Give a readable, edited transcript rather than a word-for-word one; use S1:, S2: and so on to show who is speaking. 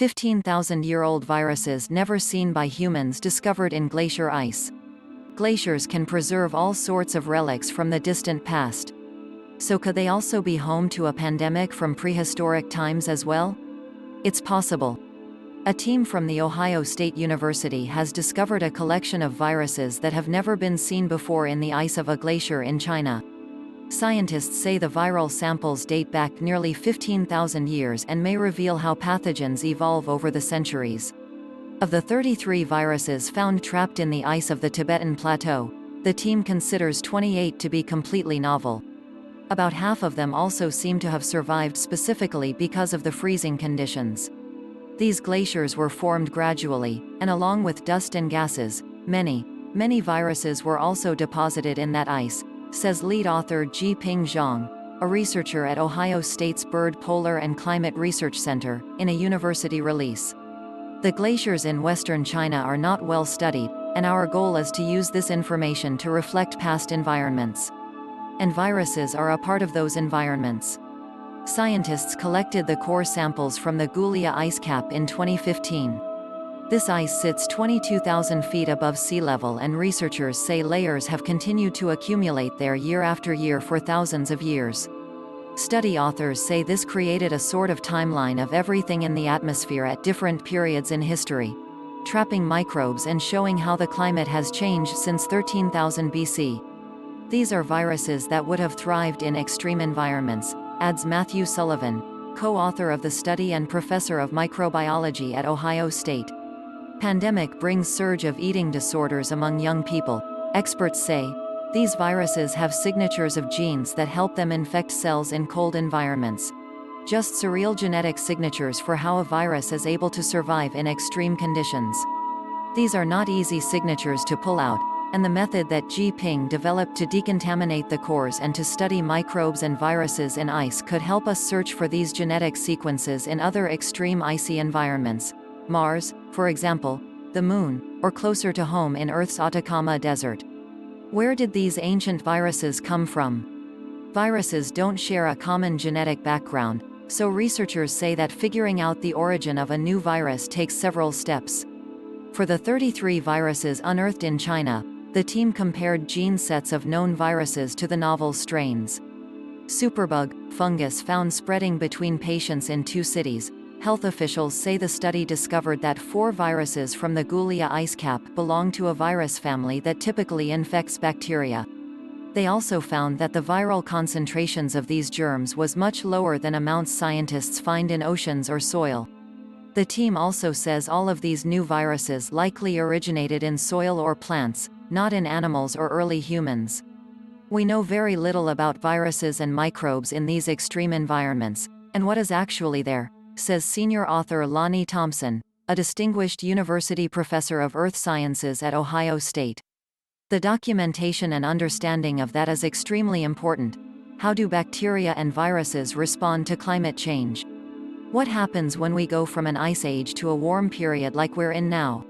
S1: 15,000-year-old viruses never seen by humans discovered in glacier ice. Glaciers can preserve all sorts of relics from the distant past. So could they also be home to a pandemic from prehistoric times as well? It's possible. A team from the Ohio State University has discovered a collection of viruses that have never been seen before in the ice of a glacier in China. Scientists say the viral samples date back nearly 15,000 years and may reveal how pathogens evolve over the centuries. Of the 33 viruses found trapped in the ice of the Tibetan Plateau, the team considers 28 to be completely novel. About half of them also seem to have survived specifically because of the freezing conditions. These glaciers were formed gradually, and along with dust and gases, many viruses were also deposited in that ice, says lead author Jinping Zhang, a researcher at Ohio State's Bird Polar and Climate Research Center, in a university release. The glaciers in western China are not well studied, and our goal is to use this information to reflect past environments. And viruses are a part of those environments. Scientists collected the core samples from the Gulia ice cap in 2015. This ice sits 22,000 feet above sea level, and researchers say layers have continued to accumulate there year after year for thousands of years. Study authors say this created a sort of timeline of everything in the atmosphere at different periods in history, trapping microbes and showing how the climate has changed since 13,000 BC. These are viruses that would have thrived in extreme environments, adds Matthew Sullivan, co-author of the study and professor of microbiology at Ohio State. Pandemic brings surge of eating disorders among young people, experts say. These viruses have signatures of genes that help them infect cells in cold environments. Just surreal genetic signatures for how a virus is able to survive in extreme conditions. These are not easy signatures to pull out, and the method that Jinping developed to decontaminate the cores and to study microbes and viruses in ice could help us search for these genetic sequences in other extreme icy environments. Mars, for example, the Moon, or closer to home in Earth's Atacama Desert. Where did these ancient viruses come from? Viruses don't share a common genetic background, so researchers say that figuring out the origin of a new virus takes several steps. For the 33 viruses unearthed in China, the team compared gene sets of known viruses to the novel strains. Superbug fungus found spreading between patients in 2 cities. Health officials say the study discovered that 4 viruses from the Gulia ice cap belong to a virus family that typically infects bacteria. They also found that the viral concentrations of these germs was much lower than amounts scientists find in oceans or soil. The team also says all of these new viruses likely originated in soil or plants, not in animals or early humans. We know very little about viruses and microbes in these extreme environments, and what is actually there, says senior author Lonnie Thompson, a distinguished university professor of earth sciences at Ohio State. The documentation and understanding of that is extremely important. How do bacteria and viruses respond to climate change? What happens when we go from an ice age to a warm period like we're in now?